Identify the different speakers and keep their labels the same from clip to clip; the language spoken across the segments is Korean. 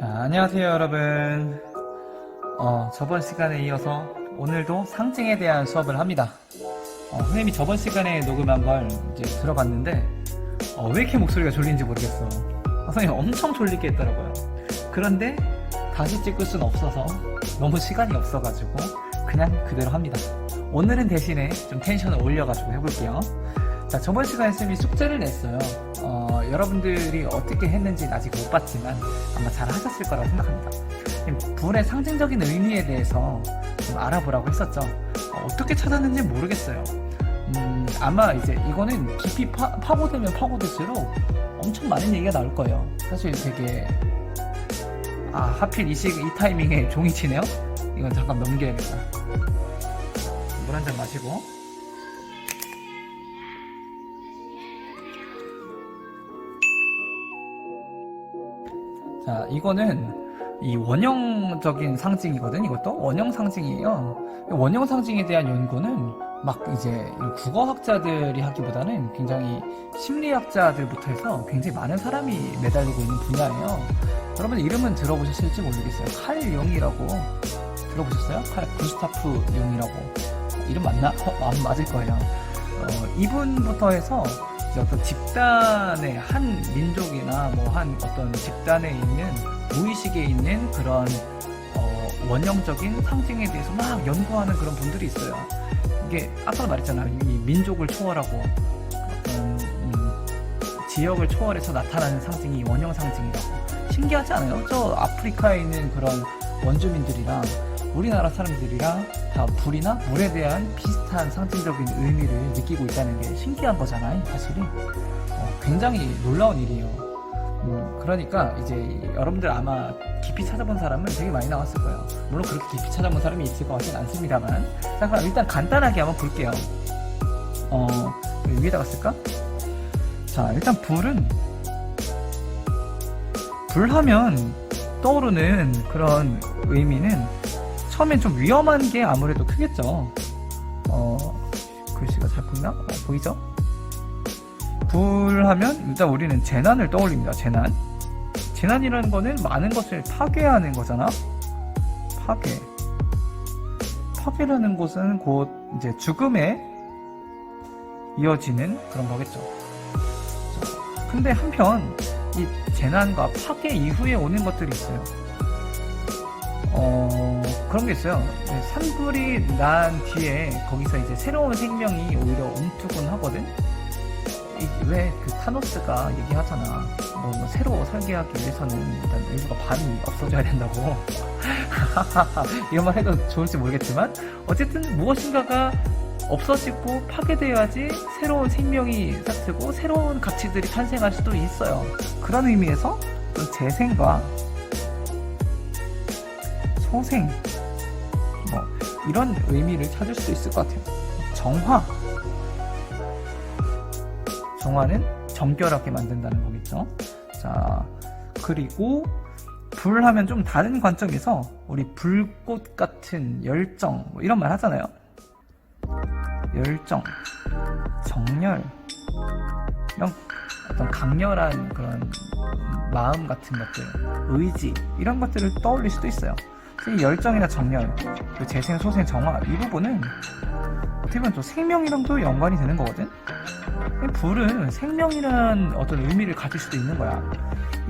Speaker 1: 자, 안녕하세요, 여러분. 저번 시간에 이어서 오늘도 상징에 대한 수업을 합니다. 선생님이 저번 시간에 녹음한 걸 이제 들어봤는데, 왜 이렇게 목소리가 졸린지 모르겠어. 선생님 엄청 졸리게 했더라고요. 그런데 다시 찍을 순 없어서 너무 시간이 없어가지고 그냥 그대로 합니다. 오늘은 대신에 좀 텐션을 올려가지고 해볼게요. 자, 저번 시간에 쌤이 숙제를 냈어요. 여러분들이 어떻게 했는지는 아직 못 봤지만 아마 잘 하셨을 거라고 생각합니다. 불의 상징적인 의미에 대해서 좀 알아보라고 했었죠. 어떻게 찾았는지 모르겠어요. 아마 이제 이거는 깊이 파고들면 파고들수록 엄청 많은 얘기가 나올 거예요. 사실 되게 하필 이 타이밍에 종이 치네요. 이건 잠깐 넘겨야겠다. 물 한 잔 마시고. 자, 이거는 이 원형적인 상징이거든. 이것도 원형 상징이에요. 원형 상징에 대한 연구는 막 이제 국어학자들이 하기보다는 굉장히 심리학자들부터 해서 굉장히 많은 사람이 매달리고 있는 분야예요. 여러분 이름은 들어보셨을지 모르겠어요. 칼 융이라고 들어보셨어요? 구스타프 융이라고. 이름 맞나? 안 맞을 거예요. 이분부터 해서 어떤 집단의 한 민족이나 뭐 한 어떤 집단에 있는 무의식에 있는 그런 원형적인 상징에 대해서 막 연구하는 그런 분들이 있어요. 이게 아까 말했잖아요. 이 민족을 초월하고 어떤 지역을 초월해서 나타나는 상징이 원형 상징이라고. 신기하지 않아요? 저 아프리카에 있는 그런 원주민들이랑 우리나라 사람들이랑 다 불이나 물에 대한 비슷한 상징적인 의미를 느끼고 있다는 게 신기한 거잖아요, 사실이. 굉장히 놀라운 일이에요. 그러니까 이제 여러분들 아마 깊이 찾아본 사람은 되게 많이 나왔을 거예요. 물론 그렇게 깊이 찾아본 사람이 있을 것 같진 않습니다만. 자, 그럼 일단 간단하게 한번 볼게요. 위에다가 쓸까? 자, 일단 불하면 떠오르는 그런 의미는 처음엔 좀 위험한 게 아무래도 크겠죠. 글씨가 잘 보이나? 보이죠? 불하면 일단 우리는 재난을 떠올립니다. 재난이라는 거는 많은 것을 파괴하는 거잖아. 파괴라는 것은 곧 이제 죽음에 이어지는 그런 거겠죠. 근데 한편 이 재난과 파괴 이후에 오는 것들이 있어요. 그런 게 있어요. 산불이 난 뒤에 거기서 이제 새로운 생명이 오히려 움트곤 하거든. 왜 그 타노스가 얘기하잖아. 뭐 새로 설계하기 위해서는 일단 인류가 반이 없어져야 된다고. 이런 말 해도 좋을지 모르겠지만 어쨌든 무엇인가가 없어지고 파괴되어야지 새로운 생명이 싹트고 새로운 가치들이 탄생할 수도 있어요. 그런 의미에서 또 재생과 소생 이런 의미를 찾을 수 있을 것 같아요. 정화는 정결하게 만든다는 거겠죠. 자, 그리고 불하면 좀 다른 관점에서 우리 불꽃 같은 열정 이런 말 하잖아요. 열정, 정열 이런 어떤 강렬한 그런 마음 같은 것들, 의지 이런 것들을 떠올릴 수도 있어요. 이 열정이나 정열, 그 재생, 소생, 정화 이 부분은 어떻게 보면 또 생명이랑도 연관이 되는 거거든. 불은 생명이라는 어떤 의미를 가질 수도 있는 거야.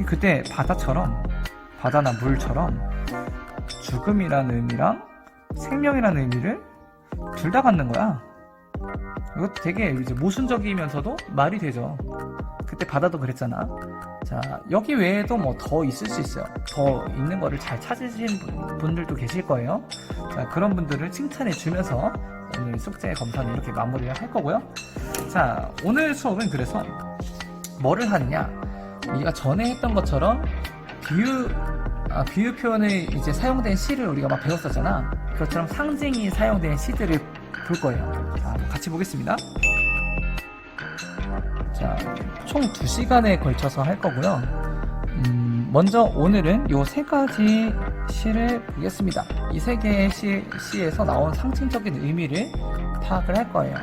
Speaker 1: 그때 바다나 물처럼 죽음이라는 의미랑 생명이라는 의미를 둘 다 갖는 거야. 이것도 되게 이제 모순적이면서도 말이 되죠. 그때 바다도 그랬잖아. 자, 여기 외에도 뭐 더 있을 수 있어요. 더 있는 거를 잘 찾으신 분들도 계실 거예요. 자, 그런 분들을 칭찬해 주면서 오늘 숙제 검사는 이렇게 마무리를 할 거고요. 자, 오늘 수업은 그래서 뭐를 하느냐? 우리가 전에 했던 것처럼 비유 표현에 이제 사용된 시를 우리가 막 배웠었잖아. 그것처럼 상징이 사용된 시들을 볼 거예요. 자, 같이 보겠습니다. 자, 총 2시간에 걸쳐서 할 거고요. 먼저 오늘은 요 3가지 시를 보겠습니다. 이 3개의 시에서 나온 상징적인 의미를 파악을 할 거예요.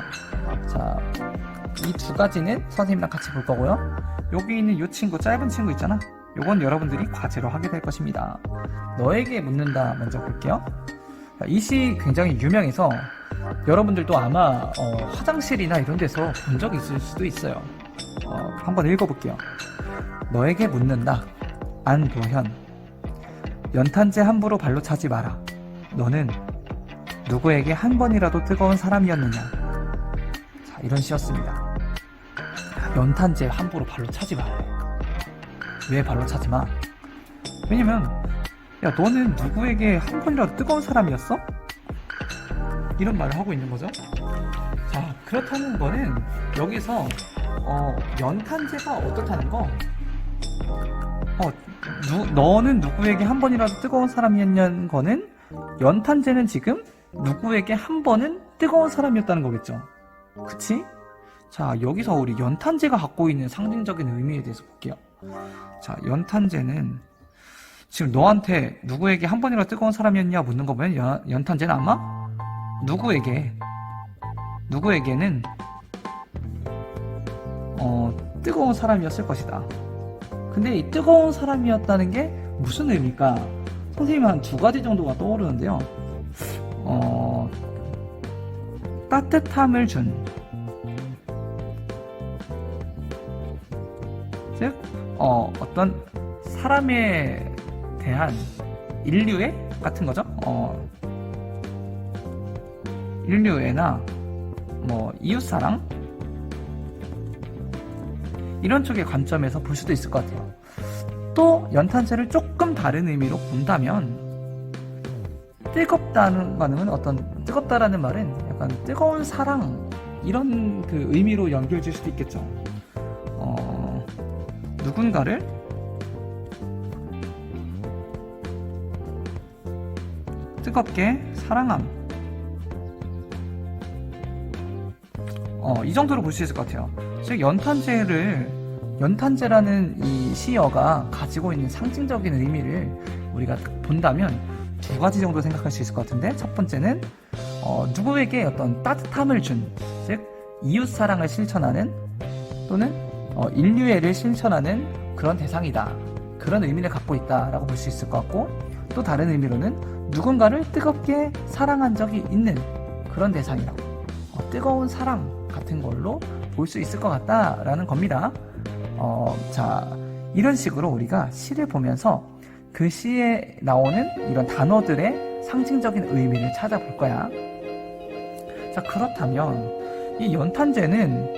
Speaker 1: 자, 이 2가지는 선생님이랑 같이 볼 거고요. 여기 있는 요 친구, 짧은 친구 있잖아. 요건 여러분들이 과제로 하게 될 것입니다. 너에게 묻는다 먼저 볼게요. 이 시 굉장히 유명해서 여러분들도 아마 화장실이나 이런 데서 본 적 있을 수도 있어요. 한번 읽어볼게요. 너에게 묻는다. 안도현. 연탄재 함부로 발로 차지 마라. 너는 누구에게 한 번이라도 뜨거운 사람이었느냐. 자, 이런 시였습니다. 연탄재 함부로 발로 차지 마라. 왜 발로 차지 마? 왜냐면 야, 너는 누구에게 한 번이라도 뜨거운 사람이었어? 이런 말을 하고 있는 거죠. 자, 그렇다는 거는 여기서 연탄재가 어떻다는 거? 너는 누구에게 한 번이라도 뜨거운 사람이었냐는 거는 연탄재는 지금 누구에게 한 번은 뜨거운 사람이었다는 거겠죠. 그치? 자, 여기서 우리 연탄재가 갖고 있는 상징적인 의미에 대해서 볼게요. 자, 연탄재는 지금 너한테 누구에게 한 번이라도 뜨거운 사람이었냐 묻는 거 보면 연탄재는 아마 누구에게는 뜨거운 사람이었을 것이다. 근데 이 뜨거운 사람이었다는 게 무슨 의미일까? 선생님은 한 두 가지 정도가 떠오르는데요. 따뜻함을 준, 즉 어떤 사람에 대한 인류애 같은 거죠. 인류애나 뭐 이웃사랑 이런 쪽의 관점에서 볼 수도 있을 것 같아요. 또 연탄재를 조금 다른 의미로 본다면 뜨겁다는 거는 뜨겁다라는 말은 약간 뜨거운 사랑 이런 그 의미로 연결될 수도 있겠죠. 누군가를 뜨겁게 사랑함. 이 정도로 볼 수 있을 것 같아요. 즉 연탄재라는 이 시어가 가지고 있는 상징적인 의미를 우리가 본다면 두 가지 정도 생각할 수 있을 것 같은데, 첫 번째는 누구에게 어떤 따뜻함을 준, 즉 이웃사랑을 실천하는 또는 인류애를 실천하는 그런 대상이다, 그런 의미를 갖고 있다라고 볼 수 있을 것 같고, 또 다른 의미로는 누군가를 뜨겁게 사랑한 적이 있는 그런 대상이라고, 뜨거운 사랑 같은 걸로 볼 수 있을 것 같다라는 겁니다. 자, 이런 식으로 우리가 시를 보면서 그 시에 나오는 이런 단어들의 상징적인 의미를 찾아볼 거야. 자, 그렇다면 이 연탄재는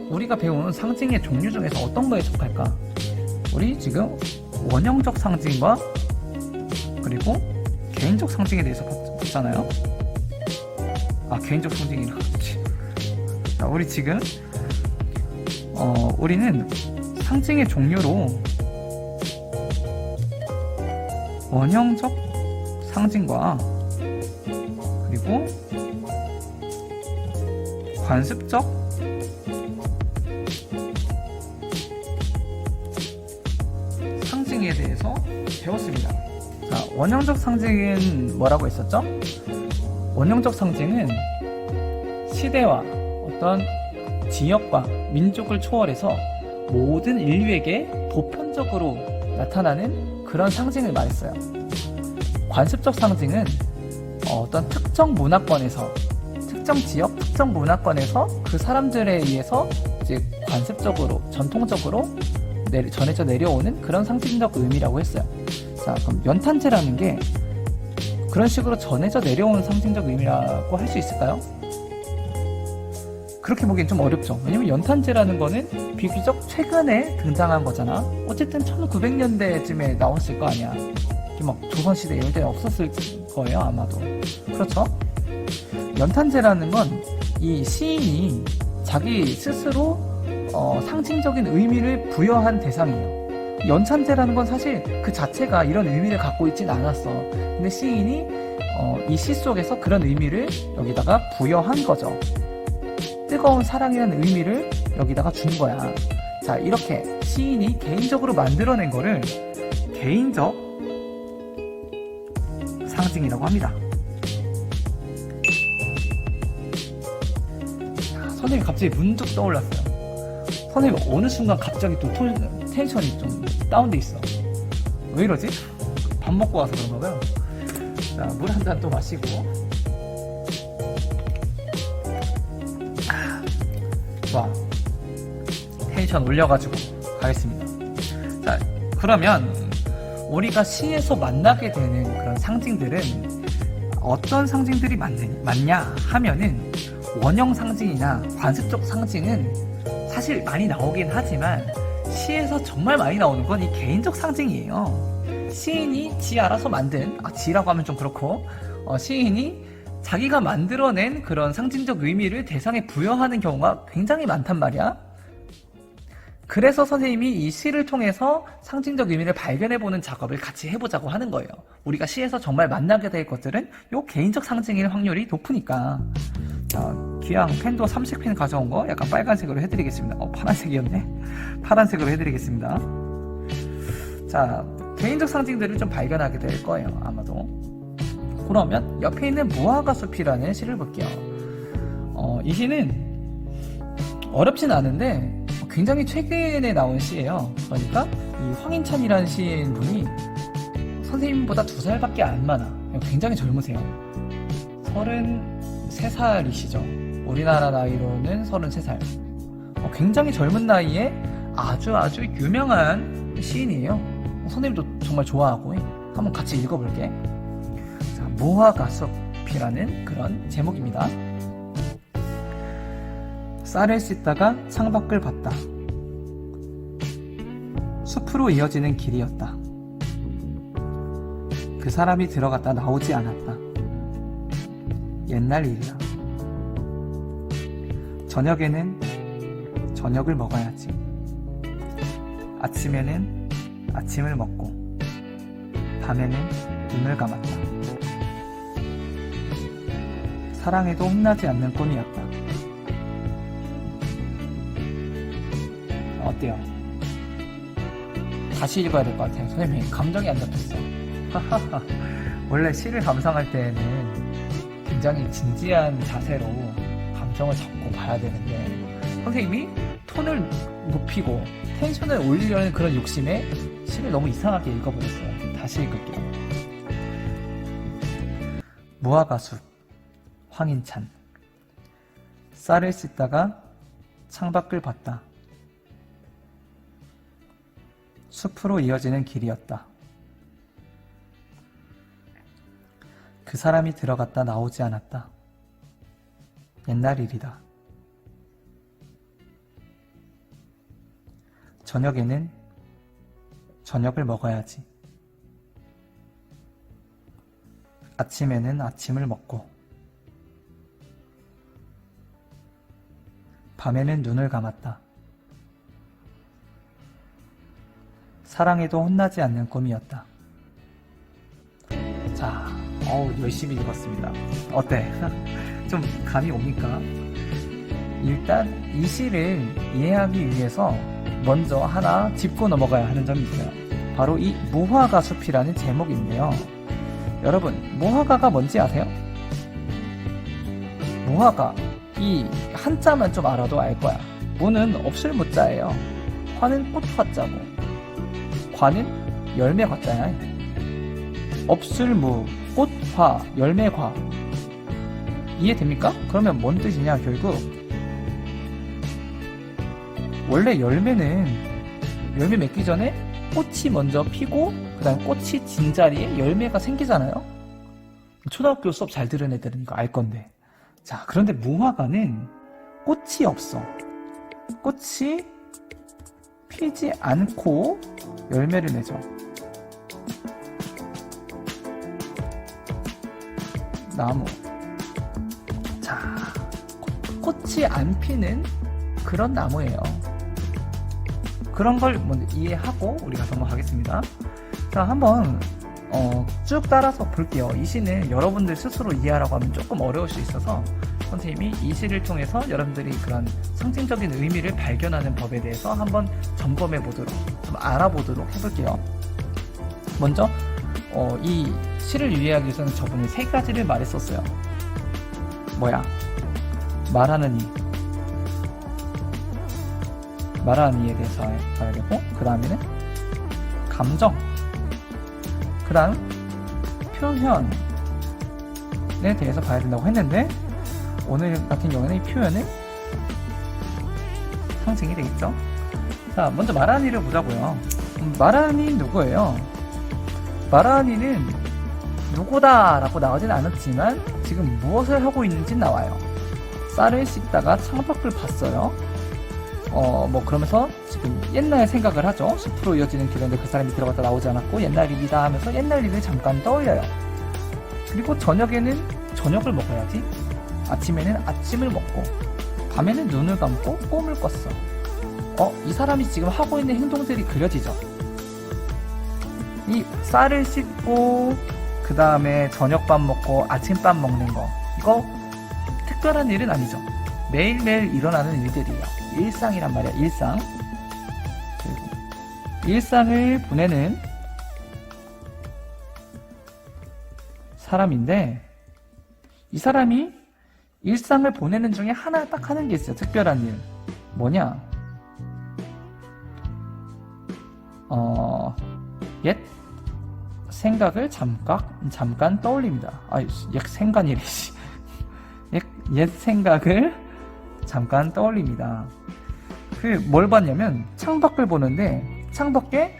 Speaker 1: 우리가 배운 상징의 종류 중에서 어떤 거에 속할까? 우리 지금 원형적 상징과 그리고 개인적 상징에 대해서 봤잖아요. 개인적 상징이라 그렇지. 자, 우리 지금 우리는 상징의 종류로 원형적 상징과 그리고 관습적 상징에 대해서 배웠습니다. 자, 원형적 상징은 뭐라고 했었죠? 원형적 상징은 시대와 어떤 지역과 민족을 초월해서 모든 인류에게 보편적으로 나타나는 그런 상징을 말했어요. 관습적 상징은 어떤 특정 문화권에서, 특정 지역, 특정 문화권에서 그 사람들에 의해서 이제 관습적으로, 전통적으로 전해져 내려오는 그런 상징적 의미라고 했어요. 자, 그럼 연탄재라는 게 그런 식으로 전해져 내려오는 상징적 의미라고 할 수 있을까요? 그렇게 보기엔 좀 어렵죠. 왜냐면 연탄재라는 거는 비교적 최근에 등장한 거잖아. 어쨌든 1900년대쯤에 나왔을 거 아니야. 막 조선시대 이럴 때 없었을 거예요, 아마도. 그렇죠? 연탄재라는 건 이 시인이 자기 스스로 상징적인 의미를 부여한 대상이에요. 연탄재라는 건 사실 그 자체가 이런 의미를 갖고 있진 않았어. 근데 시인이 이 시 속에서 그런 의미를 여기다가 부여한 거죠. 뜨거운 사랑이라는 의미를 여기다가 준 거야. 자, 이렇게 시인이 개인적으로 만들어낸 거를 개인적 상징이라고 합니다. 자, 선생님 갑자기 문득 떠올랐어요. 선생님 어느 순간 갑자기 또 텐션이 좀 다운돼 있어. 왜 이러지? 밥 먹고 와서 그런가 봐요. 자, 물 한 잔 또 마시고. 와, 텐션 올려가지고 가겠습니다. 자, 그러면 우리가 시에서 만나게 되는 그런 상징들은 어떤 상징들이 맞냐 하면은 원형 상징이나 관습적 상징은 사실 많이 나오긴 하지만 시에서 정말 많이 나오는 건 이 개인적 상징이에요. 시인이 지 알아서 만든, 지라고 하면 좀 그렇고, 시인이 자기가 만들어낸 그런 상징적 의미를 대상에 부여하는 경우가 굉장히 많단 말이야. 그래서 선생님이 이 시를 통해서 상징적 의미를 발견해보는 작업을 같이 해보자고 하는 거예요. 우리가 시에서 정말 만나게 될 것들은 요 개인적 상징일 확률이 높으니까. 기왕 펜도 삼색펜 가져온 거 약간 빨간색으로 해드리겠습니다. 파란색이었네. 파란색으로 해드리겠습니다. 자, 개인적 상징들을 좀 발견하게 될 거예요, 아마도. 그러면 옆에 있는 무화과 숲이라는 시를 볼게요. 이 시는 어렵진 않은데 굉장히 최근에 나온 시예요. 그러니까 이 황인찬이라는 시인분이 선생님보다 2살밖에 안 많아. 굉장히 젊으세요. 33살이시죠. 우리나라 나이로는 33살. 굉장히 젊은 나이에 아주 유명한 시인이에요. 선생님도 정말 좋아하고 한번 같이 읽어볼게. 자, 무화과 숲이라는 그런 제목입니다. 쌀을 씻다가 창밖을 봤다. 숲으로 이어지는 길이었다. 그 사람이 들어갔다 나오지 않았다. 옛날 일이야. 저녁에는 저녁을 먹어야지. 아침에는 아침을 먹고 밤에는 눈을 감았다. 사랑에도 혼나지 않는 꿈이었다. 어때요? 다시 읽어야 될 것 같아요. 선생님 감정이 안 잡혔어. 원래 시를 감상할 때는 굉장히 진지한 자세로 감정을 잡고 봐야 되는데 선생님이 톤을 높이고 텐션을 올리려는 그런 욕심에 시를 너무 이상하게 읽어버렸어요. 다시 읽을게요. 무화과숲, 황인찬. 쌀을 씻다가 창밖을 봤다. 숲으로 이어지는 길이었다. 그 사람이 들어갔다 나오지 않았다. 옛날 일이다. 저녁에는 저녁을 먹어야지. 아침에는 아침을 먹고 밤에는 눈을 감았다. 사랑에도 혼나지 않는 꿈이었다. 자, 열심히 읽었습니다. 어때? 좀 감이 옵니까? 일단 이 시를 이해하기 위해서 먼저 하나 짚고 넘어가야 하는 점이 있어요. 바로 이 무화과 숲이라는 제목인데요. 여러분, 무화과가 뭔지 아세요? 무화과, 이 한자만 좀 알아도 알 거야. 무는 없을 무자예요. 화는 꽃 화자고, 과는 열매 과자야. 없을 무, 꽃 화, 열매 과. 이해됩니까? 그러면 뭔 뜻이냐, 결국 원래 열매는 열매 맺기 전에 꽃이 먼저 피고 그 다음 꽃이 진 자리에 열매가 생기잖아요. 초등학교 수업 잘 들은 애들은 이거 알 건데. 자, 그런데 무화과는 꽃이 없어. 꽃이 피지 않고 열매를 맺어. 나무. 자, 꽃이 안 피는 그런 나무예요. 그런 걸 먼저 이해하고 우리가 넘어가겠습니다. 자, 한번 쭉 따라서 볼게요. 이 시는 여러분들 스스로 이해하라고 하면 조금 어려울 수 있어서 선생님이 이 시를 통해서 여러분들이 그런 상징적인 의미를 발견하는 법에 대해서 한번 점검해 보도록, 좀 알아보도록 해볼게요. 먼저 이 시를 이해하기 위해서는 저번에 3가지를 말했었어요. 뭐야? 말하는 이, 마라니에 대해서 봐야 되고, 그 다음에는 감정, 그 다음 표현에 대해서 봐야 된다고 했는데, 오늘 같은 경우에는 이 표현은 상징이 되겠죠. 자, 먼저 마라니를 보자고요. 마라니 누구예요? 마라니는 누구다 라고 나오진 않았지만 지금 무엇을 하고 있는지 나와요. 쌀을 씻다가 창밖을 봤어요. 뭐 그러면서 지금 옛날 생각을 하죠. 숲으로 이어지는 길인데 그 사람이 들어갔다 나오지 않았고 옛날 일이다 하면서 옛날 일을 잠깐 떠올려요. 그리고 저녁에는 저녁을 먹어야지. 아침에는 아침을 먹고 밤에는 눈을 감고 꿈을 꿨어. 이 사람이 지금 하고 있는 행동들이 그려지죠. 이 쌀을 씻고 그 다음에 저녁밥 먹고 아침밥 먹는 거, 이거 특별한 일은 아니죠. 매일매일 일어나는 일들이에요. 일상이란 말이야. 일상. 일상을 보내는 사람인데, 이 사람이 일상을 보내는 중에 하나 딱 하는 게 있어요. 특별한 일. 뭐냐? 옛 생각을 잠깐 떠올립니다. 옛 생각이래. 옛 생각을 잠깐 떠올립니다. 뭘 봤냐면 창밖을 보는데 창밖에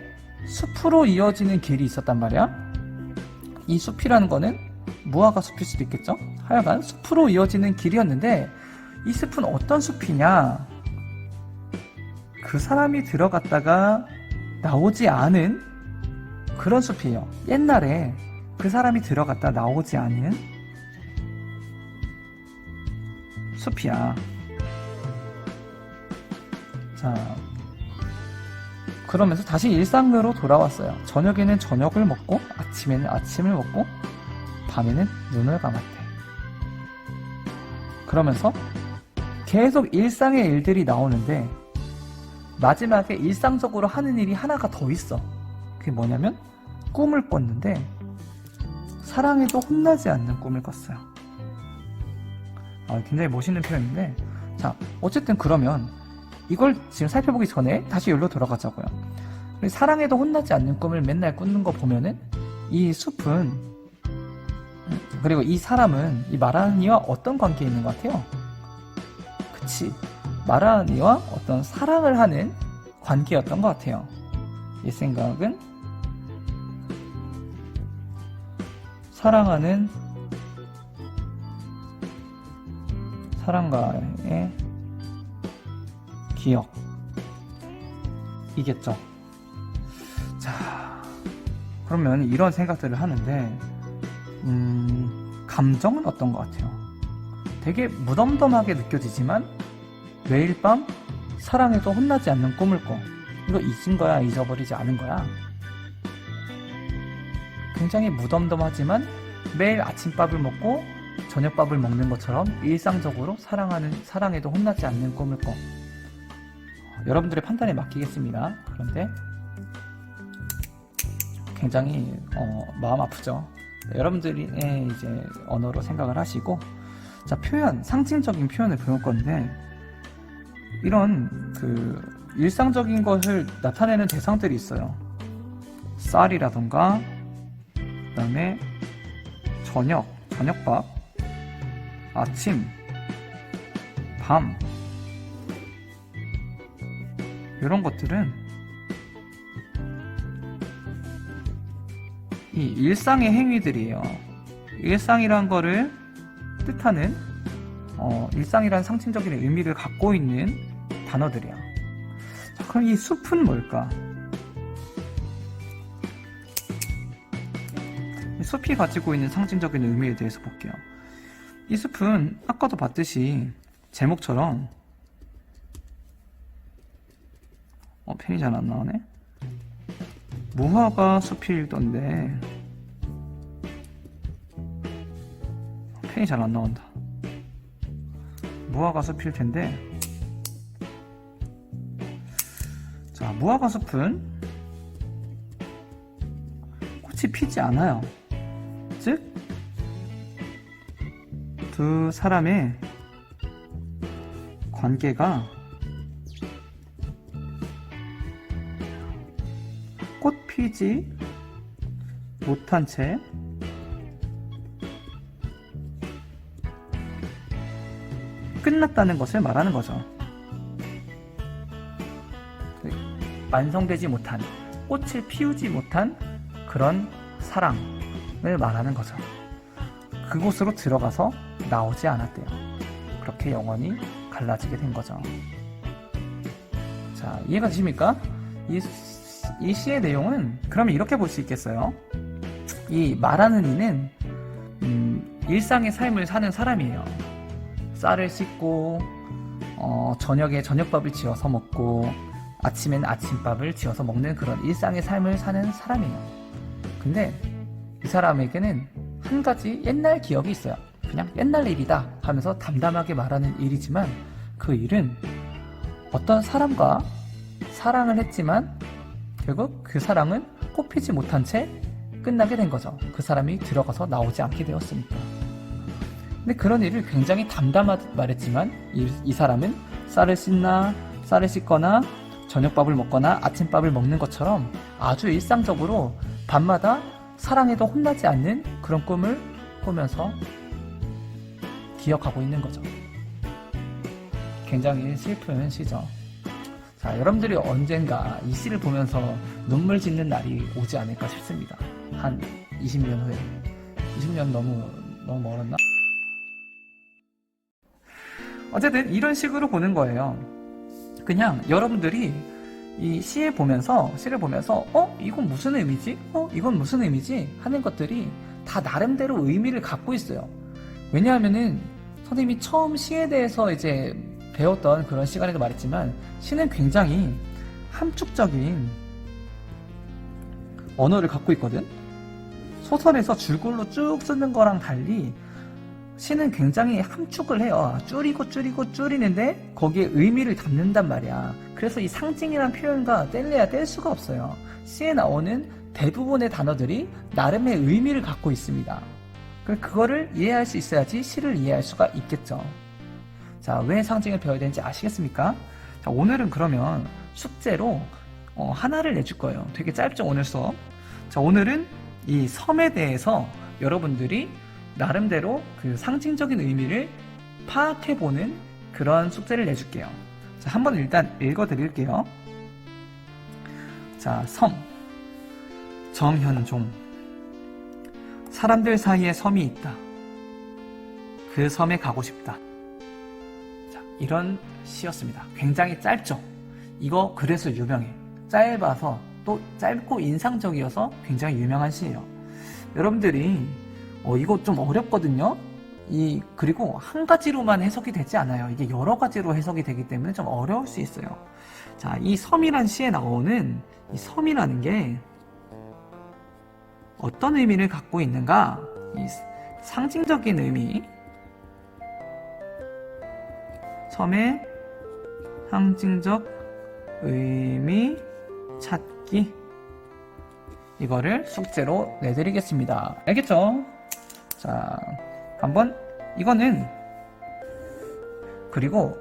Speaker 1: 숲으로 이어지는 길이 있었단 말이야. 이 숲이라는 거는 무화과 숲일 수도 있겠죠. 하여간 숲으로 이어지는 길이었는데 이 숲은 어떤 숲이냐? 그 사람이 들어갔다가 나오지 않은 그런 숲이에요. 옛날에 그 사람이 들어갔다 나오지 않은 숲이야. 자, 그러면서 다시 일상으로 돌아왔어요. 저녁에는 저녁을 먹고 아침에는 아침을 먹고 밤에는 눈을 감았대. 그러면서 계속 일상의 일들이 나오는데 마지막에 일상적으로 하는 일이 하나가 더 있어. 그게 뭐냐면 꿈을 꿨는데 사랑에도 혼나지 않는 꿈을 꿨어요. 굉장히 멋있는 표현인데, 자, 어쨌든 그러면 이걸 지금 살펴보기 전에 다시 여기로 돌아가자고요. 사랑에도 혼나지 않는 꿈을 맨날 꾸는 거 보면은 이 숲은, 그리고 이 사람은 이 마라니와 어떤 관계에 있는 것 같아요? 그치, 마라니와 어떤 사랑을 하는 관계였던 것 같아요. 이 생각은 사랑하는 사랑과의 기억이겠죠. 자, 그러면 이런 생각들을 하는데 감정은 어떤 것 같아요? 되게 무덤덤하게 느껴지지만 매일 밤 사랑에도 혼나지 않는 꿈을 꿔. 이거 잊은 거야? 잊어버리지 않은 거야? 굉장히 무덤덤하지만 매일 아침밥을 먹고 저녁밥을 먹는 것처럼 일상적으로 사랑에도 혼나지 않는 꿈을 꿔. 여러분들의 판단에 맡기겠습니다. 그런데 굉장히 마음 아프죠. 여러분들이 이제 언어로 생각을 하시고, 자, 표현, 상징적인 표현을 배울 건데, 이런 일상적인 것을 나타내는 대상들이 있어요. 쌀이라던가, 그 다음에 저녁밥, 아침, 밤, 이런 것들은 이 일상의 행위들이에요. 일상이란 거를 뜻하는 일상이란 상징적인 의미를 갖고 있는 단어들이야. 자, 그럼 이 숲은 뭘까? 이 숲이 가지고 있는 상징적인 의미에 대해서 볼게요. 이 숲은 아까도 봤듯이 제목처럼 펜이 잘 안 나오네. 무화과 숲이던데 펜이 잘 안 나온다. 무화과 숲일 텐데, 자, 무화과 숲은 꽃이 피지 않아요. 즉, 두 사람의 관계가 꽃 피지 못한 채 끝났다는 것을 말하는 거죠. 완성되지 못한, 꽃을 피우지 못한 그런 사랑을 말하는 거죠. 그곳으로 들어가서 나오지 않았대요. 그렇게 영원히 갈라지게 된 거죠. 자, 이해가 되십니까? 이 시의 내용은 그러면 이렇게 볼 수 있겠어요. 이 말하는 이는 일상의 삶을 사는 사람이에요. 쌀을 씻고 저녁에 저녁밥을 지어서 먹고 아침엔 아침밥을 지어서 먹는 그런 일상의 삶을 사는 사람이에요. 근데 이 사람에게는 한 가지 옛날 기억이 있어요. 그냥 옛날 일이다 하면서 담담하게 말하는 일이지만 그 일은 어떤 사람과 사랑을 했지만 결국 그 사랑은 꽃피지 못한 채 끝나게 된 거죠. 그 사람이 들어가서 나오지 않게 되었으니까. 근데 그런 일을 굉장히 담담하게 말했지만 이 사람은 쌀을 씻거나 저녁밥을 먹거나 아침밥을 먹는 것처럼 아주 일상적으로 밤마다 사랑에도 혼나지 않는 그런 꿈을 꾸면서 기억하고 있는 거죠. 굉장히 슬픈 시죠. 자, 여러분들이 언젠가 이 시를 보면서 눈물 짓는 날이 오지 않을까 싶습니다. 한 20년 후에. 20년 너무 멀었나? 어쨌든 이런 식으로 보는 거예요. 그냥 여러분들이 이 시를 보면서 이건 무슨 의미지? 이건 무슨 의미지? 하는 것들이 다 나름대로 의미를 갖고 있어요. 왜냐하면은 선생님이 처음 시에 대해서 이제 배웠던 그런 시간에도 말했지만 시는 굉장히 함축적인 언어를 갖고 있거든. 소설에서 줄글로 쭉 쓰는 거랑 달리 시는 굉장히 함축을 해요. 줄이는데 거기에 의미를 담는단 말이야. 그래서 이 상징이라는 표현과 뗄래야 뗄 수가 없어요. 시에 나오는 대부분의 단어들이 나름의 의미를 갖고 있습니다. 그거를 이해할 수 있어야지 시를 이해할 수가 있겠죠. 자, 왜 상징을 배워야 되는지 아시겠습니까? 자, 오늘은 그러면 숙제로 하나를 내줄 거예요. 되게 짧죠, 오늘 수업. 자, 오늘은 이 섬에 대해서 여러분들이 나름대로 그 상징적인 의미를 파악해보는 그런 숙제를 내줄게요. 자, 한번 일단 읽어드릴게요. 자, 섬. 정현종. 사람들 사이에 섬이 있다. 그 섬에 가고 싶다. 자, 이런 시였습니다. 굉장히 짧죠? 이거 그래서 유명해. 짧아서 또 짧고 인상적이어서 굉장히 유명한 시예요. 여러분들이 이거 좀 어렵거든요? 그리고 한 가지로만 해석이 되지 않아요. 이게 여러 가지로 해석이 되기 때문에 좀 어려울 수 있어요. 자, 이 섬이란 시에 나오는 이 섬이라는 게 어떤 의미를 갖고 있는가? 이 상징적인 의미. 섬의 상징적 의미 찾기. 이거를 숙제로 내드리겠습니다. 알겠죠? 자, 한번 이거는 그리고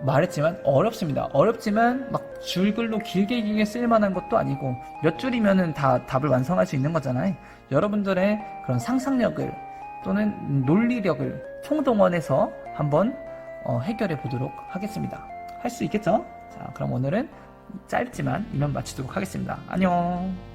Speaker 1: 말했지만 어렵습니다. 어렵지만 막 줄글로 길게 쓸만한 것도 아니고 몇 줄이면은 다 답을 완성할 수 있는 거잖아요. 여러분들의 그런 상상력을 또는 논리력을 총동원해서 한번 해결해 보도록 하겠습니다. 할 수 있겠죠? 자, 그럼 오늘은 짧지만 이만 마치도록 하겠습니다. 안녕.